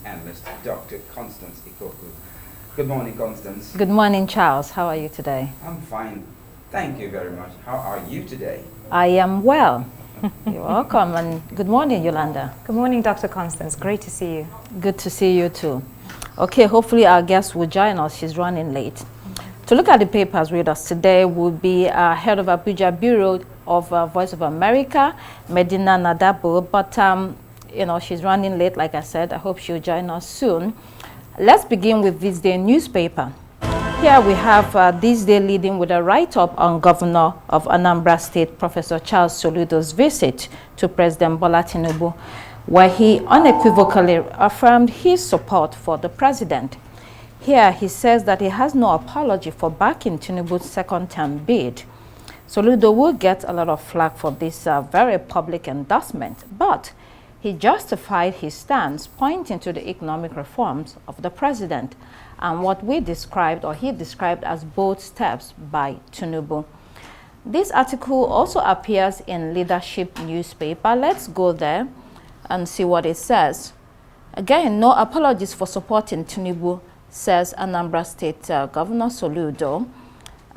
analyst, Dr. Constance Ikoku. Good morning, Constance. Good morning, Charles. How are you today? I'm fine. Thank you very much. How are you today? I am well. You're welcome. And good morning, Yolanda. Good morning, Dr. Constance. Great to see you. Good to see you too. Okay, hopefully our guest will join us. She's running late. To look at the papers with us today will be head of Abuja Bureau of Voice of America, Medina Nadabo. But, you know, she's running late, like I said. I hope she'll join us soon. Let's begin with this day newspaper. Here we have this day leading with a write-up on Governor of Anambra State, Professor Charles Soludo's visit to President Bola Tinubu, where he unequivocally affirmed his support for the president. Here he says that he has no apology for backing Tinubu's second-term bid. Soludo will get a lot of flack for this very public endorsement, but he justified his stance, pointing to the economic reforms of the president and what we described, or he described, as bold steps by Tinubu. This article also appears in Leadership newspaper. Let's go there and see what it says. Again, no apologies for supporting Tinubu, says Anambra State Governor Soludo.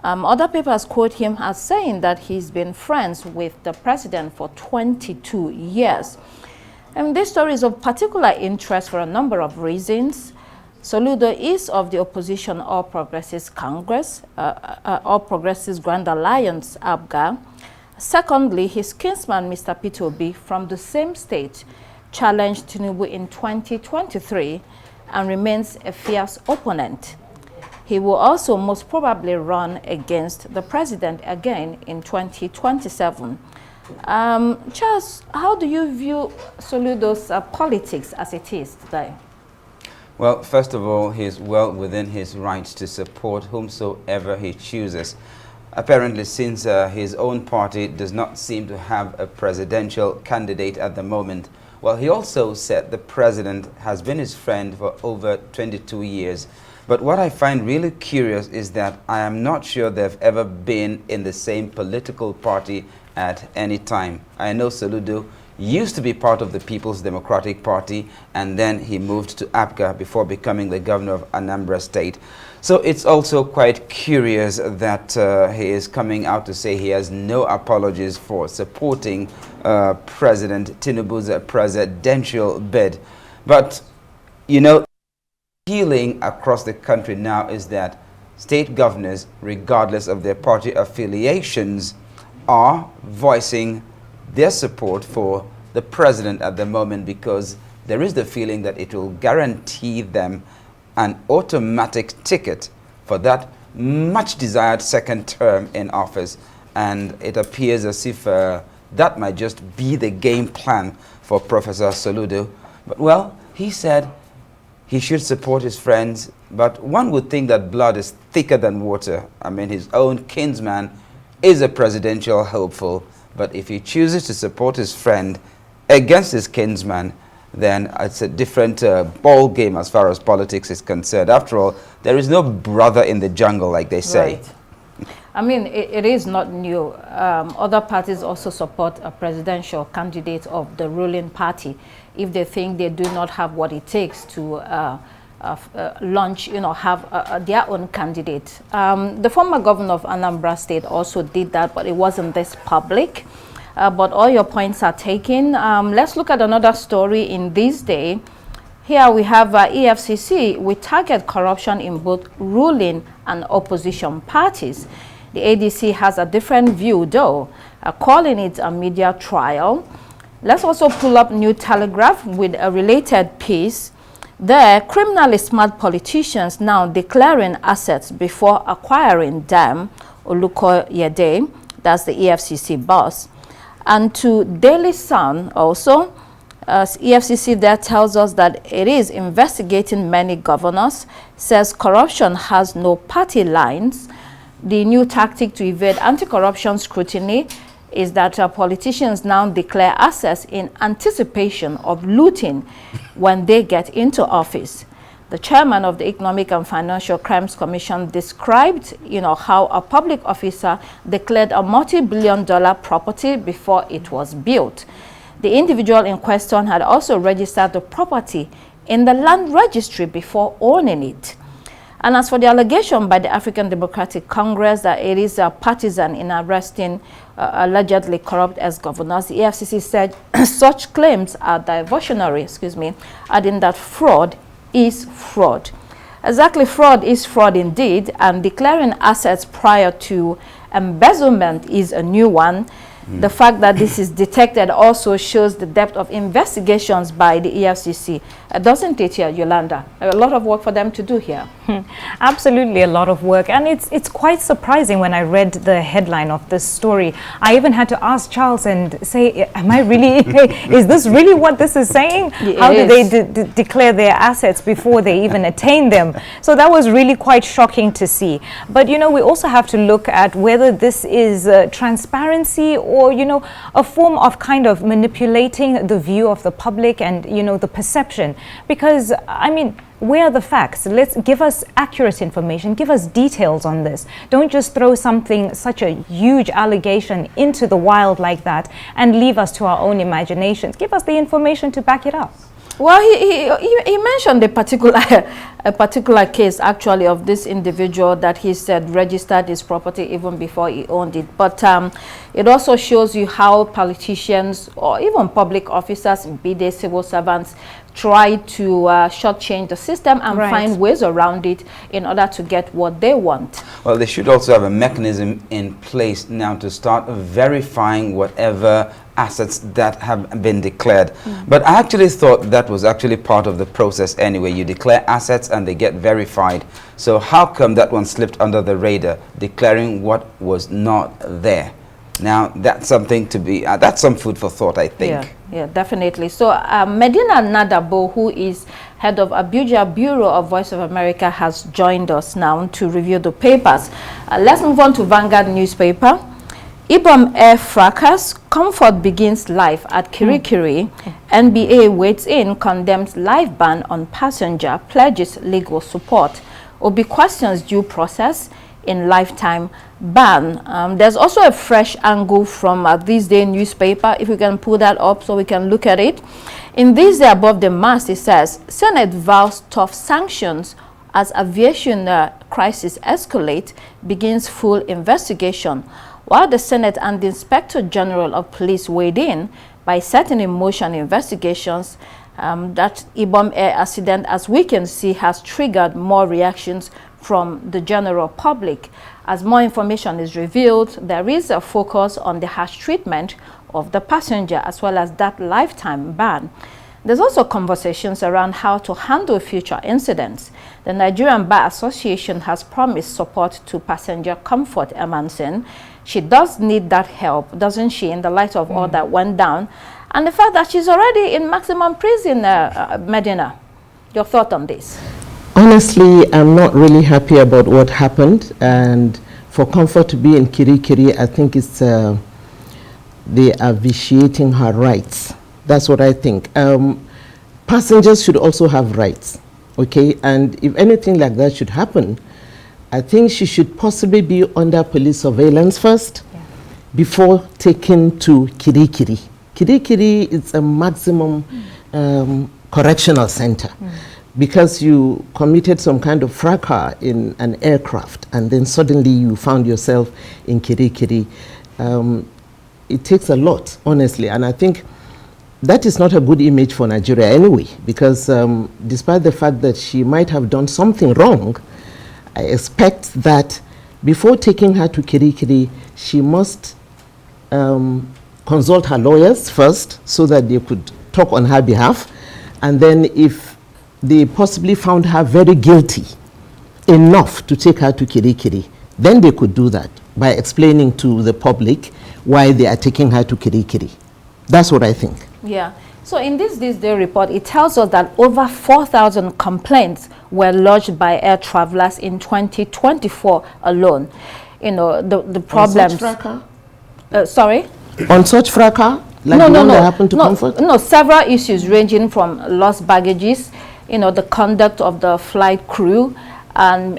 Other papers quote him as saying that he's been friends with the president for 22 years. And this story is of particular interest for a number of reasons. Soludo is of the opposition All Progressives Congress, All Progressives Grand Alliance, ABGA. Secondly, his kinsman, Mr. Peter Obi, from the same state, challenged Tinubu in 2023 and remains a fierce opponent. He will also most probably run against the president again in 2027. Charles, how do you view Soludo's politics as it is today? Well, first of all, he's well within his rights to support whomsoever he chooses. Apparently, since his own party does not seem to have a presidential candidate at the moment, well, he also said the president has been his friend for over 22 years. But what I find really curious is that I am not sure they've ever been in the same political party at any time. I know Soludo used to be part of the People's Democratic Party, and then he moved to APGA before becoming the governor of Anambra State. So it's also quite curious that he is coming out to say he has no apologies for supporting President Tinubu's presidential bid. But, you know, healing across the country now is that state governors, regardless of their party affiliations, are voicing their support for the president at the moment, because there is the feeling that it will guarantee them an automatic ticket for that much desired second term in office. And it appears as if that might just be the game plan for Professor Soludo. But well, he said he should support his friends, but one would think that blood is thicker than water. I mean, his own kinsman is a presidential hopeful, but if he chooses to support his friend against his kinsman, then it's a different ball game as far as politics is concerned. After all, there is no brother in the jungle, like they say. Right. I mean, it is not new. Other parties also support a presidential candidate of the ruling party if they think they do not have what it takes to launch, you know, have their own candidate. The former governor of Anambra State also did that, but it wasn't this public. But all your points are taken. Let's look at another story in this day. Here we have EFCC. We target corruption in both ruling and opposition parties. The ADC has a different view, though, calling it a media trial. Let's also pull up New Telegraph with a related piece. There, criminally smart politicians now declaring assets before acquiring them. Oluko Yede, that's the EFCC boss. And to Daily Sun also, EFCC there tells us that it is investigating many governors, says corruption has no party lines. The new tactic to evade anti-corruption scrutiny is that politicians now declare assets in anticipation of looting when they get into office. The chairman of the Economic and Financial Crimes Commission described, how a public officer declared a multi-billion-dollar property before it was built. The individual in question had also registered the property in the land registry before owning it. And as for the allegation by the African Democratic Congress that it is partisan in arresting allegedly corrupt ex-governors, the EFCC said such claims are diversionary, adding that fraud is fraud. Exactly, fraud is fraud indeed, and declaring assets prior to embezzlement is a new one. The fact that this is detected also shows the depth of investigations by the EFCC. Doesn't it here, Yolanda? A lot of work for them to do here. Absolutely a lot of work. And it's quite surprising when I read the headline of this story. I even had to ask Charles and say, am I really, is this really what this is saying? How do they declare their assets before they even attain them? So that was really quite shocking to see. But, you know, we also have to look at whether this is transparency or, you know, a form of kind of manipulating the view of the public and, you know, the perception. Because, I mean, where are the facts? Let's give us accurate information, give us details on this. Don't just throw something, such a huge allegation into the wild like that and leave us to our own imaginations. Give us the information to back it up. Well, he mentioned a particular case actually of this individual that he said registered his property even before he owned it. But it also shows you how politicians or even public officers, be they civil servants, try to shortchange the system and find ways around it in order to get what they want. Well, they should also have a mechanism in place now to start verifying whatever assets that have been declared. But I actually thought that was actually part of the process anyway. You declare assets and they get verified. So how come that one slipped under the radar, declaring what was not there? Now, that's something to be, that's some food for thought, I think. Yeah, definitely. So Medina Nadabo, who is head of Abuja Bureau of Voice of America, has joined us now to review the papers. Let's move on to Vanguard newspaper. Ibom Air fracas, comfort begins life at Kirikiri. NBA waits in, condemns live ban on passenger, pledges legal support. Obi questions due process in lifetime ban. There's also a fresh angle from This Day newspaper, if we can pull that up so we can look at it. In This Day above the mast, it says, Senate vows tough sanctions as aviation crisis escalate, begins full investigation. While the Senate and the Inspector General of Police weighed in by setting in motion investigations, that Ibom Air accident, as we can see, has triggered more reactions from the general public. As more information is revealed, there is a focus on the harsh treatment of the passenger as well as that lifetime ban. There's also conversations around how to handle future incidents. The Nigerian Bar Association has promised support to passenger Comfort Emanson. She does need that help, doesn't she, in the light of all that went down? And the fact that she's already in maximum prison, Medina. Your thought on this? Honestly, I'm not really happy about what happened. And for Comfort to be in Kirikiri, I think it's they are vitiating her rights. That's what I think. Passengers should also have rights, okay? And if anything like that should happen, I think she should possibly be under police surveillance first before taken to Kirikiri. Kirikiri is a maximum correctional center because you committed some kind of fracas in an aircraft and then suddenly you found yourself in Kirikiri. It takes a lot, honestly, and I think that is not a good image for Nigeria anyway, because despite the fact that she might have done something wrong, I expect that before taking her to Kirikiri, she must consult her lawyers first so that they could talk on her behalf. And then if they possibly found her very guilty enough to take her to Kirikiri, then they could do that by explaining to the public why they are taking her to Kirikiri. That's what I think. Yeah. So in this Day report, it tells us that over 4,000 complaints were lodged by air travelers in 2024 alone. You know, the problems. On such fracas? Sorry? On such fracas? Like the one that happened to Comfort? No, several issues ranging from lost baggages, you know, the conduct of the flight crew, and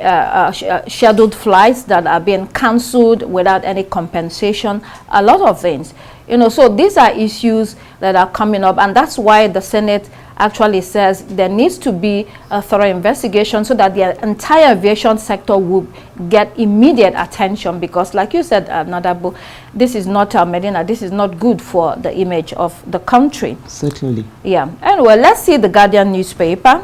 scheduled flights that are being cancelled without any compensation, a lot of things. You know, so these are issues that are coming up, and that's why the Senate actually says there needs to be a thorough investigation so that the entire aviation sector will get immediate attention, because like you said, Nadabu, this is not Medina, this is not good for the image of the country. Certainly. Yeah. Anyway, let's see the Guardian newspaper.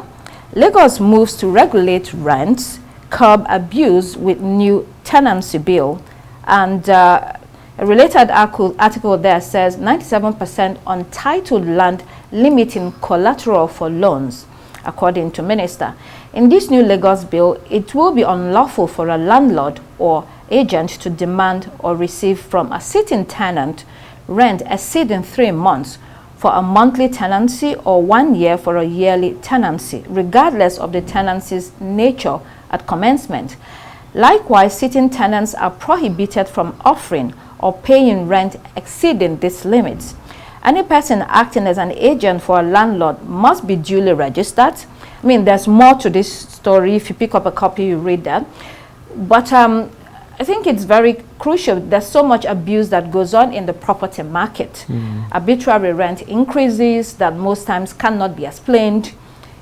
Lagos moves to regulate rents, curb abuse with new tenancy bill. And a related article there says 97% untitled land limiting collateral for loans, according to Minister. In this new Lagos bill, it will be unlawful for a landlord or agent to demand or receive from a sitting tenant rent exceeding 3 months for a monthly tenancy or 1 year for a yearly tenancy, regardless of the tenancy's nature at commencement. Likewise, sitting tenants are prohibited from offering or paying rent exceeding these limits. Any person acting as an agent for a landlord must be duly registered. I mean, there's more to this story. If you pick up a copy, you read that. But I think it's very crucial. There's so much abuse that goes on in the property market. Arbitrary rent increases that most times cannot be explained.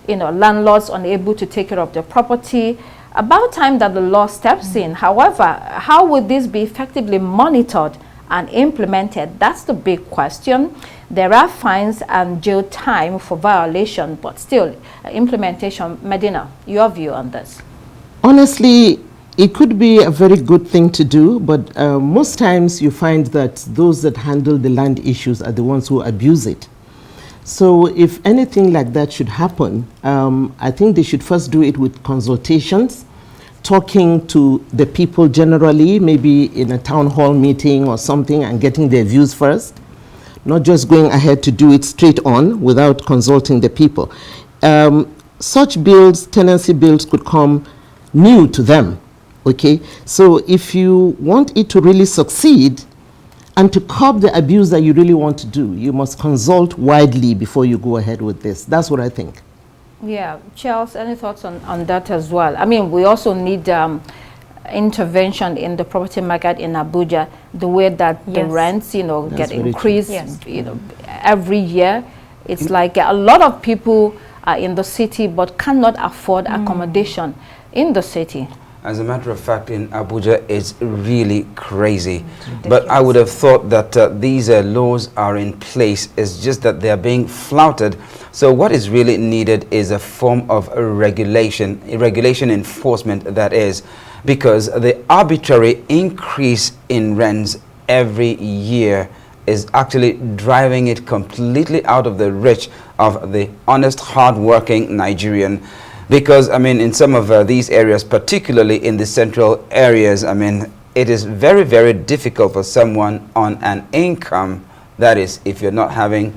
You know, landlords unable to take care of their property. About time that the law steps in. However, how would this be effectively monitored and implemented? That's the big question. There are fines and jail time for violation, but still, implementation. Medina, your view on this? Honestly, it could be a very good thing to do, but most times you find that those that handle the land issues are the ones who abuse it. So if anything like that should happen, I think they should first do it with consultations, talking to the people generally, maybe in a town hall meeting or something, and getting their views first, not just going ahead to do it straight on without consulting the people. Such bills, tenancy bills, could come new to them. Okay, so if you want it to really succeed and to curb the abuse that you really want to do, you must consult widely before you go ahead with this. That's what I think. Yeah, Charles, any thoughts on that as well? I mean, we also need intervention in the property market in Abuja, the way that the rents, you know, get increased, you know, every year. It's like a lot of people are in the city but cannot afford accommodation in the city. As a matter of fact, in Abuja, it's really crazy. But I would have thought that these laws are in place. It's just that they are being flouted. So what is really needed is a form of regulation enforcement, that is, because the arbitrary increase in rents every year is actually driving it completely out of the reach of the honest, hard-working Nigerian. Because, I mean, in some of these areas, particularly in the central areas, I mean, it is very, very difficult for someone on an income, that is, if you're not having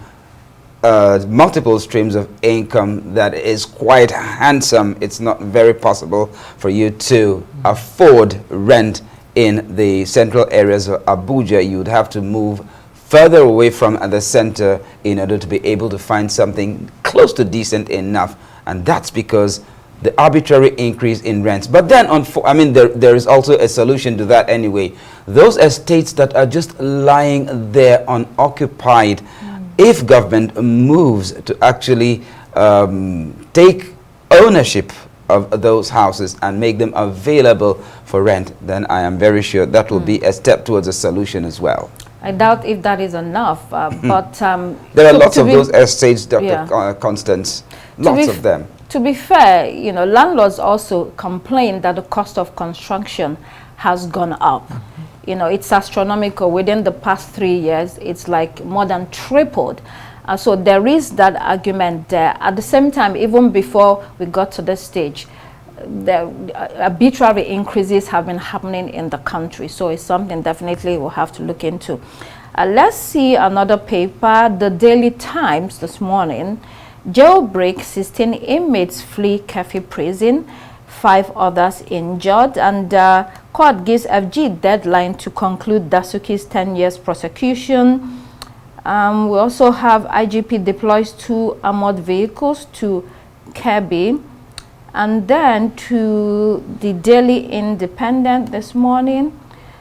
multiple streams of income that is quite handsome, it's not very possible for you to afford rent in the central areas of Abuja. You'd have to move further away from the center in order to be able to find something close to decent enough. And that's because the arbitrary increase in rents. But then, I mean, there is also a solution to that anyway. Those estates that are just lying there unoccupied, if government moves to actually take ownership of those houses and make them available for rent, then I am very sure that will be a step towards a solution as well. I doubt if that is enough, but there are lots of those estates, Dr. Constance, lots of them. To be fair, you know, landlords also complain that the cost of construction has gone up. You know, it's astronomical. Within the past 3 years, it's like more than tripled. So there is that argument there. At the same time, even before we got to this stage, the arbitrary increases have been happening in the country. So it's something definitely we'll have to look into. Let's see another paper, the Daily Times this morning. Jailbreak, 16 inmates flee Kefi prison, 5 others injured, and court gives FG deadline to conclude Dasuki's 10 years prosecution. We also have IGP deploys 2 armored vehicles to Kebbi. And then to the Daily Independent this morning.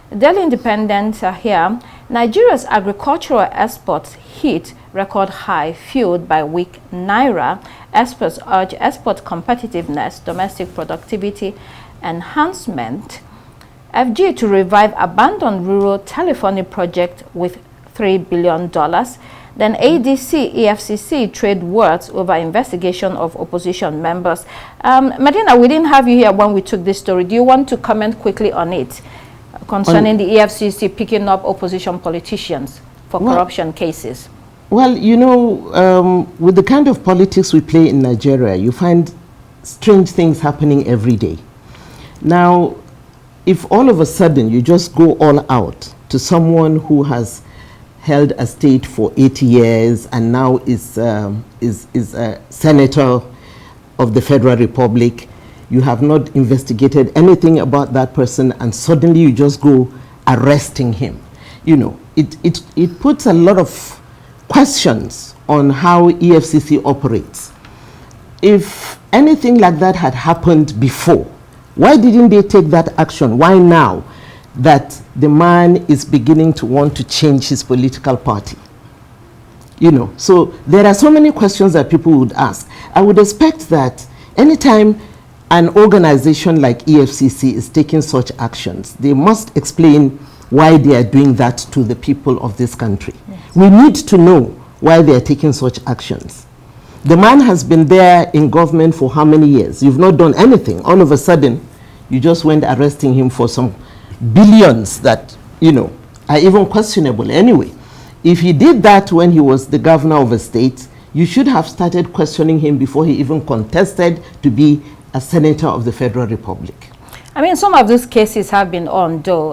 The Daily Independent here. Nigeria's agricultural exports hit record high fueled by weak naira. Experts urge export competitiveness, domestic productivity enhancement. FG to revive abandoned rural telephony project with $3 billion. Then ADC, EFCC trade words over investigation of opposition members. Medina, we didn't have you here when we took this story. Do you want to comment quickly on it concerning the EFCC picking up opposition politicians for corruption cases? Well, you know, with the kind of politics we play in Nigeria, you find strange things happening every day. Now, if all of a sudden you just go all out to someone who has held a state for 80 years and now is a senator of the Federal Republic, you have not investigated anything about that person, and suddenly you just go arresting him. You know, it puts a lot of questions on how EFCC operates. If anything like that had happened before, why didn't they take that action? Why now that the man is beginning to want to change his political party? You know, so there are so many questions that people would ask. I would expect that anytime an organization like EFCC is taking such actions, they must explain why they are doing that to the people of this country. Yes. We need to know why they are taking such actions. The man has been there in government for how many years? You've not done anything. All of a sudden, you just went arresting him for some billions that, you know, are even questionable anyway. If he did that when he was the governor of a state, you should have started questioning him before he even contested to be a senator of the Federal Republic. I mean, some of these cases have been on, though,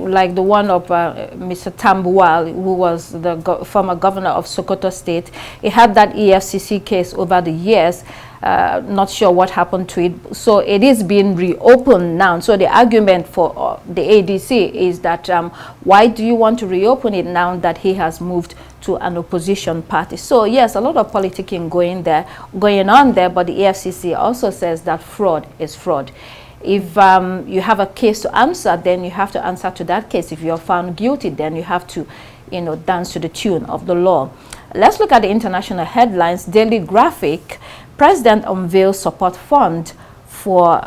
like the one of Mr. Tambuwal, who was the former governor of Sokoto State. He had that EFCC case over the years. Not sure what happened to it. So it is being reopened now. So the argument for the ADC is that why do you want to reopen it now that he has moved to an opposition party? So yes, a lot of politicking going on there, but the EFCC also says that fraud is fraud. If you have a case to answer, then you have to answer to that case. If you're found guilty, then you have to, you know, dance to the tune of the law. Let's look at the international headlines. Daily Graphic, President unveils support fund for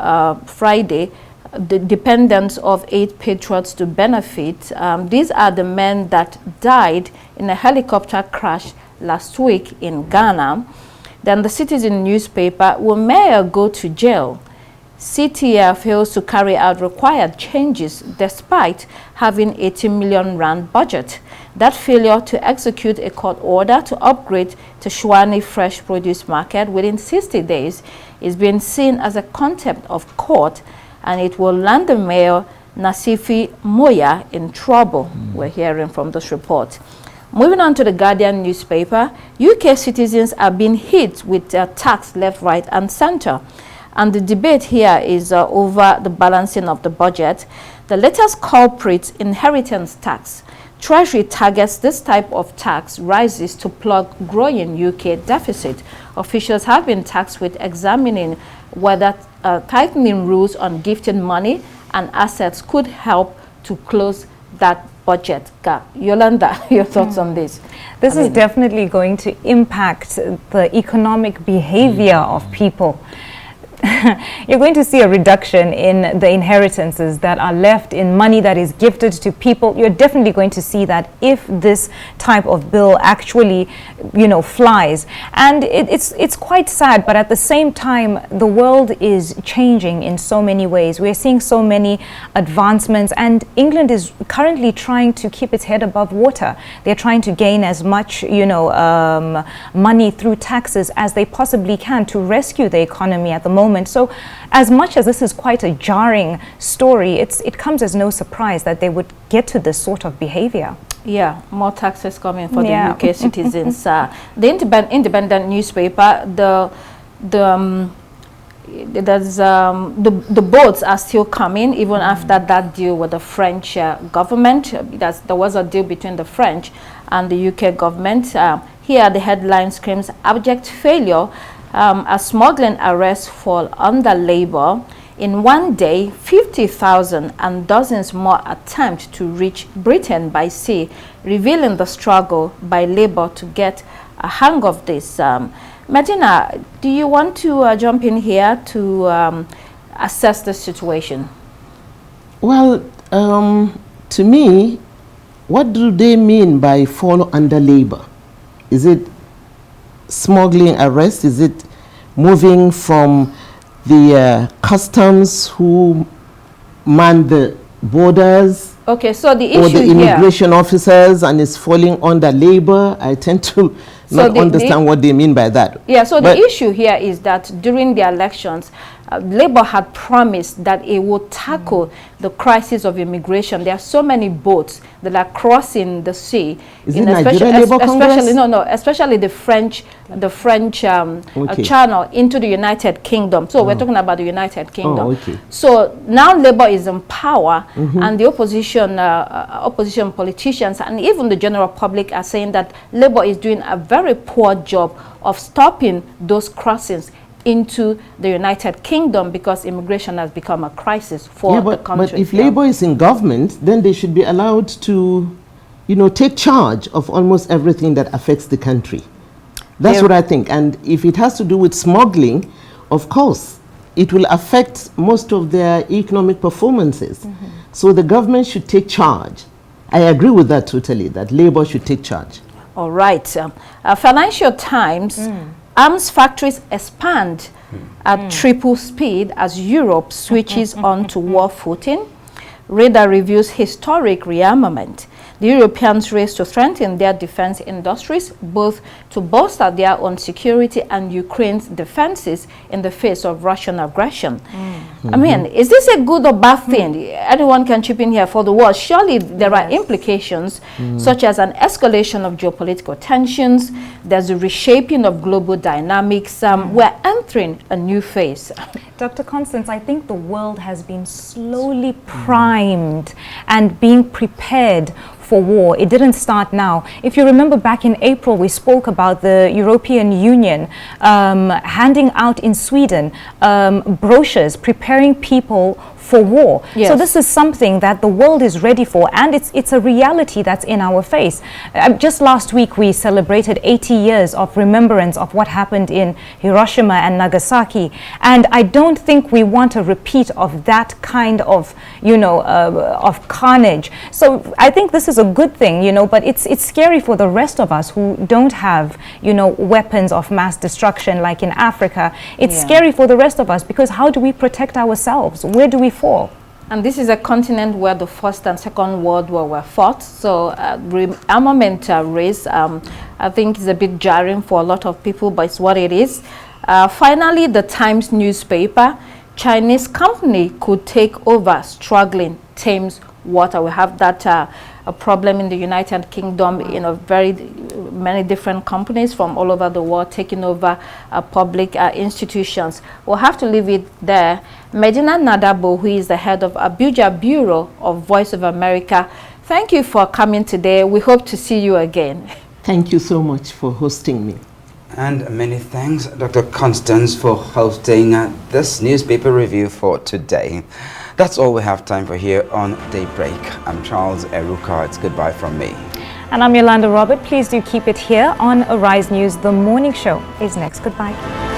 Friday. The dependents of 8 patriots to benefit. These are the men that died in a helicopter crash last week in Ghana. Then the Citizen newspaper, will mayor go to jail? CTF fails to carry out required changes despite having 80 million rand budget. That failure to execute a court order to upgrade to Shwani fresh produce market within 60 days is being seen as a contempt of court, and it will land the mayor Nasifi Moya in trouble. We're hearing from this report. Moving on to the Guardian newspaper, UK citizens are being hit with tax left, right and center. And the debate here is over the balancing of the budget. The latest culprit, inheritance tax. Treasury targets this type of tax rises to plug growing UK deficit. Officials have been tasked with examining whether tightening rules on gifting money and assets could help to close that budget gap. Yolanda, your thoughts on this? This is definitely going to impact the economic behavior of people. You're going to see a reduction in the inheritances that are left in money that is gifted to people. You're definitely going to see that if this type of bill actually, you know, flies. And it's quite sad, but at the same time, the world is changing in so many ways. We're seeing so many advancements, and England is currently trying to keep its head above water. They're trying to gain as much, you know, money through taxes as they possibly can to rescue the economy at the moment. So as much as this is quite a jarring story, it comes as no surprise that they would get to this sort of behavior. Yeah, more taxes coming for the UK citizens. The independent newspaper, the boats are still coming even after that deal with the French government. There was a deal between the French and the UK government. Here the headline screams abject failure. As smuggling arrests fall under labor. In one day, 50,000 and dozens more attempt to reach Britain by sea, revealing the struggle by Labour to get a hang of this. Medina, do you want to jump in here to assess the situation? Well, to me, what do they mean by fall under Labour? Is it smuggling arrest? Is it moving from the customs who man the borders? Okay, so the issue or the immigration here, officers, and is falling under Labour? I tend to not understand what they mean by that. Yeah, so the issue here is that during the elections, Labour had promised that it would tackle the crisis of immigration. There are so many boats that are crossing the sea. Is it Nigeria Labour Congress? Especially the French channel into the United Kingdom. So we're talking about the United Kingdom. Oh, okay. So now Labour is in power, and the opposition politicians and even the general public are saying that Labour is doing a very poor job of stopping those crossings into the United Kingdom because immigration has become a crisis for the country. But if Labour is in government, then they should be allowed to, take charge of almost everything that affects the country. That's what I think. And if it has to do with smuggling, of course, it will affect most of their economic performances. So the government should take charge. I agree with that totally, that Labour should take charge. All right. Financial Times, arms factories expand at triple speed as Europe switches on to war footing. Radar reviews historic rearmament. The Europeans race to strengthen their defense industries, both to bolster their own security and Ukraine's defenses in the face of Russian aggression. I mean, is this a good or bad thing? Anyone can chip in here for the world. Surely there are implications, such as an escalation of geopolitical tensions. There's a reshaping of global dynamics. We're entering a new phase. Dr. Constance, I think the world has been slowly primed and being prepared for war. It didn't start now. If you remember back in April, we spoke about the European Union handing out in Sweden brochures preparing people for war. Yes. So this is something that the world is ready for, and it's a reality that's in our face. Just last week we celebrated 80 years of remembrance of what happened in Hiroshima and Nagasaki, and I don't think we want a repeat of that kind of of carnage. So I think this is a good thing, but it's scary for the rest of us who don't have weapons of mass destruction like in Africa. It's scary for the rest of us because how do we protect ourselves? Where do we fall? And this is a continent where the First and Second World War were fought. So armament race, I think, is a bit jarring for a lot of people, but it's what it is. Finally, the Times newspaper, Chinese company could take over struggling Thames water. We have that a problem in the United Kingdom, very many different companies from all over the world taking over public institutions. We'll have to leave it there. Medina Nadabo, who is the head of Abuja Bureau of Voice of America, thank you for coming today. We hope to see you again. Thank you so much for hosting me. And many thanks, Dr. Constance, for hosting this newspaper review for today. That's all we have time for here on Daybreak. I'm Charles Eruka. It's goodbye from me. And I'm Yolanda Robert. Please do keep it here on Arise News. The morning show is next. Goodbye.